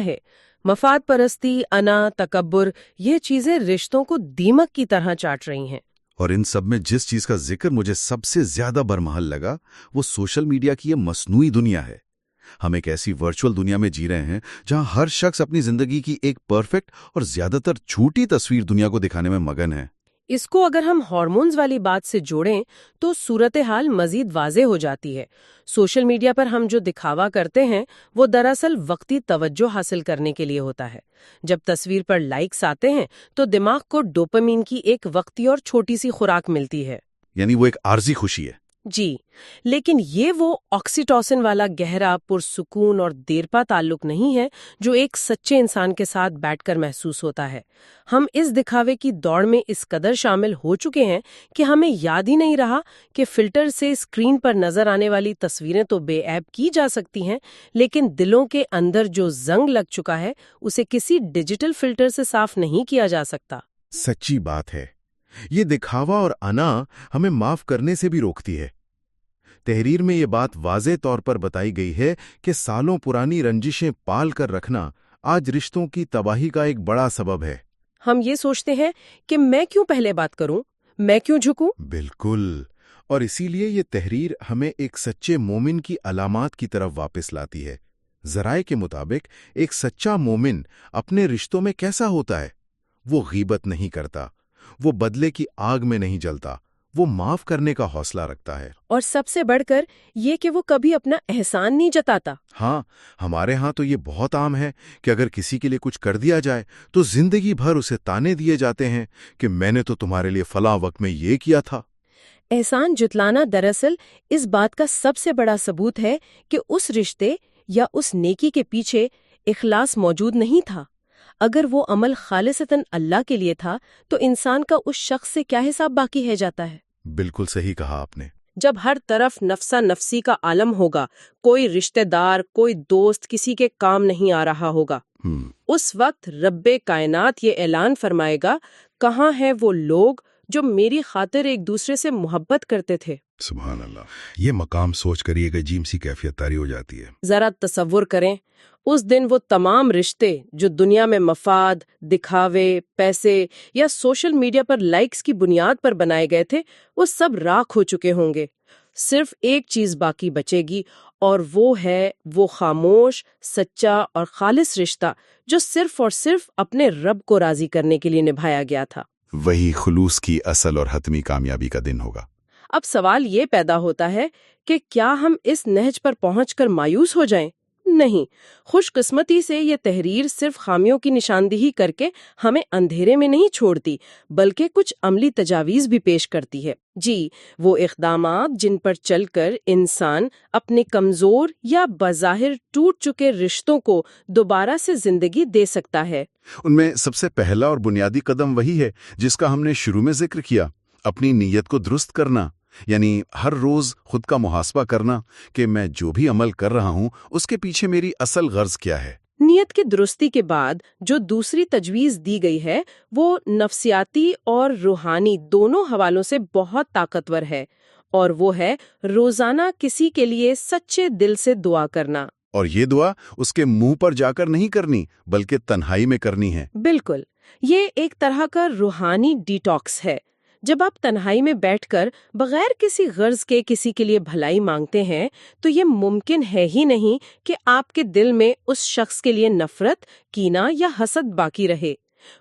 है। मफाद परस्ती, अना, तकब्बुर, ये चीजें रिश्तों को दीमक की तरह चाट रही हैं। और इन सब में जिस चीज का जिक्र मुझे सबसे ज्यादा बरमहल लगा वो सोशल मीडिया की ये मसनूई दुनिया है। हम एक ऐसी वर्चुअल दुनिया में जी रहे हैं जहां हर शख्स अपनी जिंदगी की एक परफेक्ट और ज्यादातर झूठी तस्वीर दुनिया को दिखाने में मगन है। इसको अगर हम हार्मोन्स वाली बात से जोड़ें तो सूरत हाल मजीद वाज़े हो जाती है। सोशल मीडिया पर हम जो दिखावा करते हैं वो दरअसल वक्ती तवज्जो हासिल करने के लिए होता है। जब तस्वीर पर लाइक्स आते हैं तो दिमाग को डोपामीन की एक वक्ती और छोटी सी खुराक मिलती है। यानी वो एक आर्जी खुशी है। जी, लेकिन ये वो ऑक्सीटोसिन वाला गहरा पुरसुकून और देरपा ताल्लुक नहीं है जो एक सच्चे इंसान के साथ बैठकर महसूस होता है। हम इस दिखावे की दौड़ में इस कदर शामिल हो चुके हैं कि हमें याद ही नहीं रहा कि फिल्टर से स्क्रीन पर नजर आने वाली तस्वीरें तो बेऐब की जा सकती हैं, लेकिन दिलों के अंदर जो जंग लग चुका है उसे किसी डिजिटल फिल्टर से साफ नहीं किया जा सकता। सच्ची बात है। ये दिखावा और अना हमें माफ करने से भी रोकती है। तहरीर में ये बात वाज़े तौर पर बताई गई है कि सालों पुरानी रंजिशें पाल कर रखना आज रिश्तों की तबाही का एक बड़ा सबब है। हम ये सोचते हैं कि मैं क्यों पहले बात करूं, मैं क्यों झुकूं? बिल्कुल। और इसीलिए ये तहरीर हमें एक सच्चे मोमिन की अलामात की तरफ वापस लाती है। ज़राए के मुताबिक एक सच्चा मोमिन अपने रिश्तों में कैसा होता है? वो गीबत नहीं करता, वो बदले की आग में नहीं जलता, वो माफ करने का हौसला रखता है। और सबसे बढ़कर ये कि वो कभी अपना एहसान नहीं जताता। हाँ, हमारे यहाँ तो ये बहुत आम है कि अगर किसी के लिए कुछ कर दिया जाए तो जिंदगी भर उसे ताने दिए जाते हैं कि मैंने तो तुम्हारे लिए फलां वक्त में ये किया था। एहसान जुतलाना दरअसल इस बात का सबसे बड़ा सबूत है कि उस रिश्ते या उस नेकी के पीछे इखलास मौजूद नहीं था। अगर वो अमल खालिसतन अल्लाह के लिए था तो इंसान का उस शख्स से क्या हिसाब बाकी है जाता है। बिल्कुल सही कहा आपने। जब हर तरफ नफ्सा नफसी का आलम होगा, कोई रिश्तेदार, कोई दोस्त किसी के काम नहीं आ रहा होगा, उस वक्त रब्बे कायनात ये ऐलान फरमाएगा, कहाँ हैं वो लोग जो मेरी खातिर एक दूसरे से मोहब्बत करते थे। सुभान अल्लाह। ये मकाम सोच कर एक अजीब सी कैफियत तारी हो जाती है। जरा तसव्वुर करें, उस दिन वो तमाम रिश्ते जो दुनिया में मफाद, दिखावे, पैसे या सोशल मीडिया पर लाइक्स की बुनियाद पर बनाए गए थे, वो सब राख हो चुके होंगे। सिर्फ एक चीज बाकी बचेगी और वो है वो खामोश, सच्चा और खालिस रिश्ता जो सिर्फ और सिर्फ अपने रब को राजी करने के लिए निभाया गया था। वही खुलूस की असल और हतमी कामयाबी का दिन होगा। अब सवाल ये पैदा होता है कि क्या हम इस नहज पर पहुंचकर मायूस हो जाएं? नहीं, खुशकिस्मती से ये तहरीर सिर्फ खामियों की निशानदेही करके हमें अंधेरे में नहीं छोड़ती, बल्कि कुछ अमली तजावीज भी पेश करती है। जी, वो इक़दामात जिन पर चलकर इंसान अपने कमजोर या बज़ाहिर टूट चुके रिश्तों को दोबारा से जिंदगी दे सकता है। उनमें सबसे पहला और बुनियादी कदम वही है जिसका हमने शुरू में जिक्र किया, अपनी नीयत को दुरुस्त करना। यानी हर रोज खुद का मुहासबा करना कि मैं जो भी अमल कर रहा हूं उसके पीछे मेरी असल गर्ज क्या है। नियत की दुरुस्ती के बाद जो दूसरी तजवीज दी गई है वो नफ्सियाती और रूहानी दोनों हवालों से बहुत ताकतवर है, और वो है रोजाना किसी के लिए सच्चे दिल से दुआ करना। और ये दुआ उसके मुंह पर जाकर नहीं करनी बल्कि तन्हाई में करनी है। बिल्कुल, ये एक तरह का रूहानी डिटॉक्स है। जब आप तन्हाई में बैठकर बगैर किसी गर्ज के किसी के लिए भलाई मांगते हैं तो ये मुमकिन है ही नहीं कि आपके दिल में उस शख्स के लिए नफरत, कीना या हसद बाकी रहे।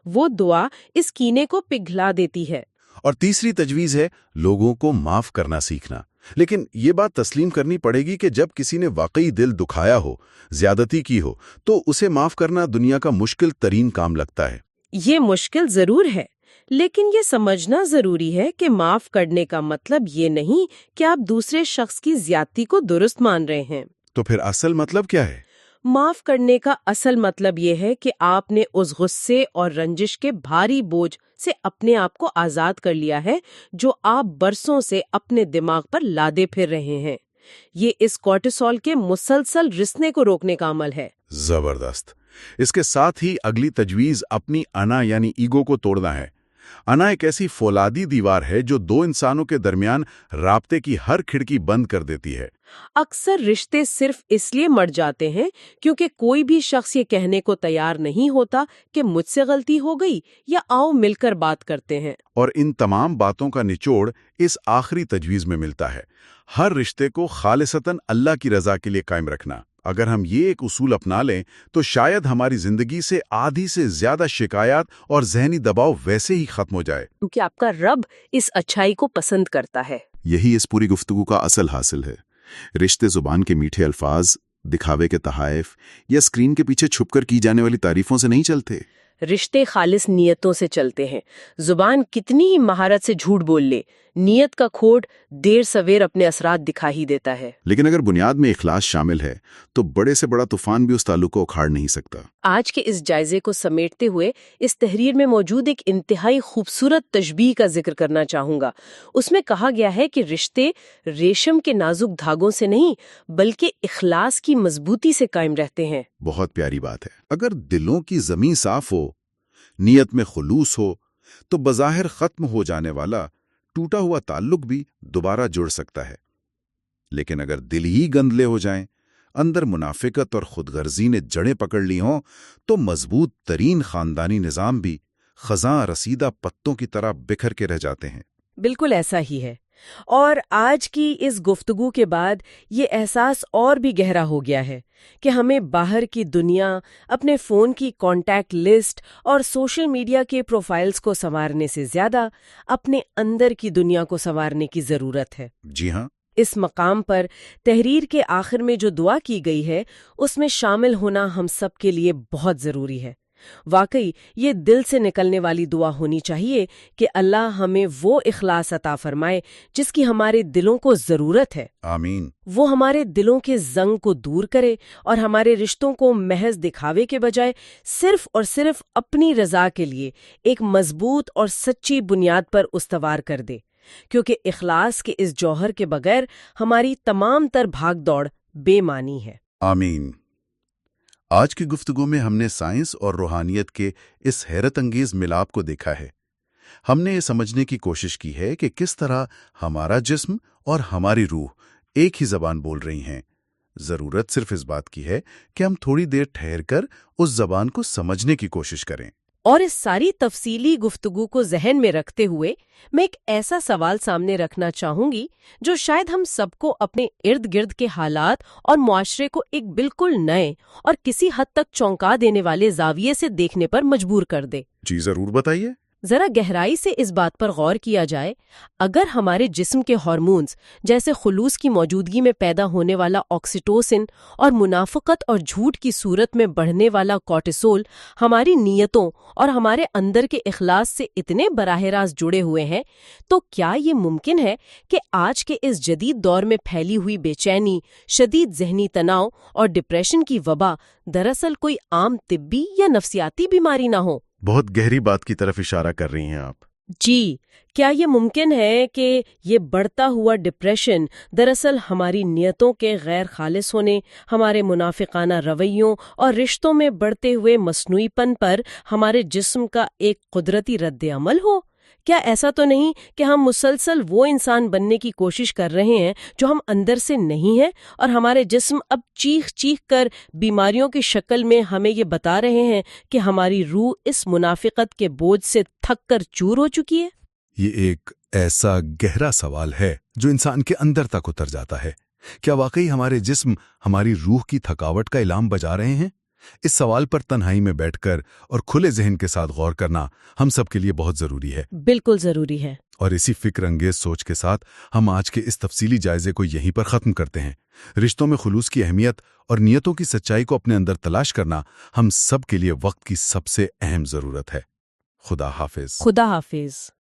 वो दुआ इस कीने को पिघला देती है। और तीसरी तजवीज है लोगों को माफ करना सीखना। लेकिन ये बात तस्लीम करनी पड़ेगी कि जब किसी ने वाकई दिल दुखाया हो, ज्यादती की हो, तो उसे माफ करना दुनिया का मुश्किल तरीन काम लगता है। ये मुश्किल जरूर है, लेकिन ये समझना जरूरी है कि माफ करने का मतलब ये नहीं कि आप दूसरे शख्स की ज्यादती को दुरुस्त मान रहे हैं। तो फिर असल मतलब क्या है? माफ करने का असल मतलब ये है कि आपने उस गुस्से और रंजिश के भारी बोझ से अपने आप को आजाद कर लिया है जो आप बरसों से अपने दिमाग पर लादे फिर रहे हैं। ये इस कॉर्टिसोल के मुसलसल रिसने को रोकने का अमल है। जबरदस्त। इसके साथ ही अगली तजवीज अपनी अना यानी ईगो को तोड़ना है। انا ایک ایسی فولادی دیوار ہے جو دو انسانوں کے درمیان رابطے کی ہر کھڑکی بند کر دیتی ہے۔ اکثر رشتے صرف اس لیے مر جاتے ہیں کیونکہ کوئی بھی شخص یہ کہنے کو تیار نہیں ہوتا کہ مجھ سے غلطی ہو گئی یا آؤ مل کر بات کرتے ہیں۔ اور ان تمام باتوں کا نچوڑ اس آخری تجویز میں ملتا ہے، ہر رشتے کو خالصتاً اللہ کی رضا کے لیے قائم رکھنا۔ اگر ہم یہ ایک اصول اپنا لیں تو شاید ہماری زندگی سے آدھی سے زیادہ شکایات اور ذہنی دباؤ ویسے ہی ختم ہو جائے۔ کیونکہ آپ کا رب اس اچھائی کو پسند کرتا ہے۔ یہی اس پوری گفتگو کا اصل حاصل ہے۔ رشتے زبان کے میٹھے الفاظ، دکھاوے کے تحائف یا اسکرین کے پیچھے چھپ کر کی جانے والی تعریفوں سے نہیں چلتے۔ رشتے خالص نیتوں سے چلتے ہیں۔ زبان کتنی ہی مہارت سے جھوٹ بول لے، نیت کا کھوٹ دیر سویر اپنے اثرات دکھا ہی دیتا ہے۔ لیکن اگر بنیاد میں اخلاص شامل ہے تو بڑے سے بڑا طوفان بھی اس تعلق کو اکھاڑ نہیں سکتا۔ آج کے اس جائزے کو سمیٹتے ہوئے اس تحریر میں موجود ایک انتہائی خوبصورت تشبیہ کا ذکر کرنا چاہوں گا۔ اس میں کہا گیا ہے کہ رشتے ریشم کے نازک دھاگوں سے نہیں بلکہ اخلاص کی مضبوطی سے قائم رہتے ہیں۔ بہت پیاری بات ہے۔ اگر دلوں کی زمین صاف ہو، نیت میں خلوص ہو، تو بظاہر ختم ہو جانے والا ٹوٹا ہوا تعلق بھی دوبارہ جڑ سکتا ہے۔ لیکن اگر دل ہی گندلے ہو جائیں، اندر منافقت اور خود غرضی نے جڑیں پکڑ لی ہوں، تو مضبوط ترین خاندانی نظام بھی خزاں رسیدہ پتوں کی طرح بکھر کے رہ جاتے ہیں۔ بالکل ایسا ہی ہے، اور آج کی اس گفتگو کے بعد یہ احساس اور بھی گہرا ہو گیا ہے کہ ہمیں باہر کی دنیا، اپنے فون کی کانٹیکٹ لسٹ اور سوشل میڈیا کے پروفائلز کو سنوارنے سے زیادہ اپنے اندر کی دنیا کو سنوارنے کی ضرورت ہے۔ جی ہاں، اس مقام پر تحریر کے آخر میں جو دعا کی گئی ہے اس میں شامل ہونا ہم سب کے لیے بہت ضروری ہے۔ واقعی یہ دل سے نکلنے والی دعا ہونی چاہیے کہ اللہ ہمیں وہ اخلاص عطا فرمائے جس کی ہمارے دلوں کو ضرورت ہے۔ آمین۔ وہ ہمارے دلوں کے زنگ کو دور کرے اور ہمارے رشتوں کو محض دکھاوے کے بجائے صرف اور صرف اپنی رضا کے لیے ایک مضبوط اور سچی بنیاد پر استوار کر دے، کیونکہ اخلاص کے اس جوہر کے بغیر ہماری تمام تر بھاگ دوڑ بے معنی ہے۔ آمین۔ آج کی گفتگو میں ہم نے سائنس اور روحانیت کے اس حیرت انگیز ملاپ کو دیکھا ہے۔ ہم نے یہ سمجھنے کی کوشش کی ہے کہ کس طرح ہمارا جسم اور ہماری روح ایک ہی زبان بول رہی ہیں۔ ضرورت صرف اس بات کی ہے کہ ہم تھوڑی دیر ٹھہر کر اس زبان کو سمجھنے کی کوشش کریں۔ اور اس ساری تفصیلی گفتگو کو ذہن میں رکھتے ہوئے میں ایک ایسا سوال سامنے رکھنا چاہوں گی جو شاید ہم سب کو اپنے ارد گرد کے حالات اور معاشرے کو ایک بالکل نئے اور کسی حد تک چونکا دینے والے زاویے سے دیکھنے پر مجبور کر دے۔ جی ضرور بتائیے۔ ذرا گہرائی سے اس بات پر غور کیا جائے، اگر ہمارے جسم کے ہارمونز جیسے خلوص کی موجودگی میں پیدا ہونے والا آکسیٹوسن اور منافقت اور جھوٹ کی صورت میں بڑھنے والا کورٹیسول ہماری نیتوں اور ہمارے اندر کے اخلاص سے اتنے براہ راست جڑے ہوئے ہیں، تو کیا یہ ممکن ہے کہ آج کے اس جدید دور میں پھیلی ہوئی بے چینی، شدید ذہنی تناؤ اور ڈپریشن کی وبا دراصل کوئی عام طبی یا نفسیاتی بیماری نہ ہو؟ بہت گہری بات کی طرف اشارہ کر رہی ہیں آپ۔ جی، کیا یہ ممکن ہے کہ یہ بڑھتا ہوا ڈپریشن دراصل ہماری نیتوں کے غیر خالص ہونے، ہمارے منافقانہ رویوں اور رشتوں میں بڑھتے ہوئے مصنوعی پن پر ہمارے جسم کا ایک قدرتی رد عمل ہو؟ کیا ایسا تو نہیں کہ ہم مسلسل وہ انسان بننے کی کوشش کر رہے ہیں جو ہم اندر سے نہیں ہیں، اور ہمارے جسم اب چیخ چیخ کر بیماریوں کی شکل میں ہمیں یہ بتا رہے ہیں کہ ہماری روح اس منافقت کے بوجھ سے تھک کر چور ہو چکی ہے؟ یہ ایک ایسا گہرا سوال ہے جو انسان کے اندر تک اتر جاتا ہے۔ کیا واقعی ہمارے جسم ہماری روح کی تھکاوٹ کا الہام بجا رہے ہیں؟ اس سوال پر تنہائی میں بیٹھ کر اور کھلے ذہن کے ساتھ غور کرنا ہم سب کے لیے بہت ضروری ہے۔ بالکل ضروری ہے۔ اور اسی فکر انگیز سوچ کے ساتھ ہم آج کے اس تفصیلی جائزے کو یہیں پر ختم کرتے ہیں۔ رشتوں میں خلوص کی اہمیت اور نیتوں کی سچائی کو اپنے اندر تلاش کرنا ہم سب کے لیے وقت کی سب سے اہم ضرورت ہے۔ خدا حافظ۔ خدا حافظ۔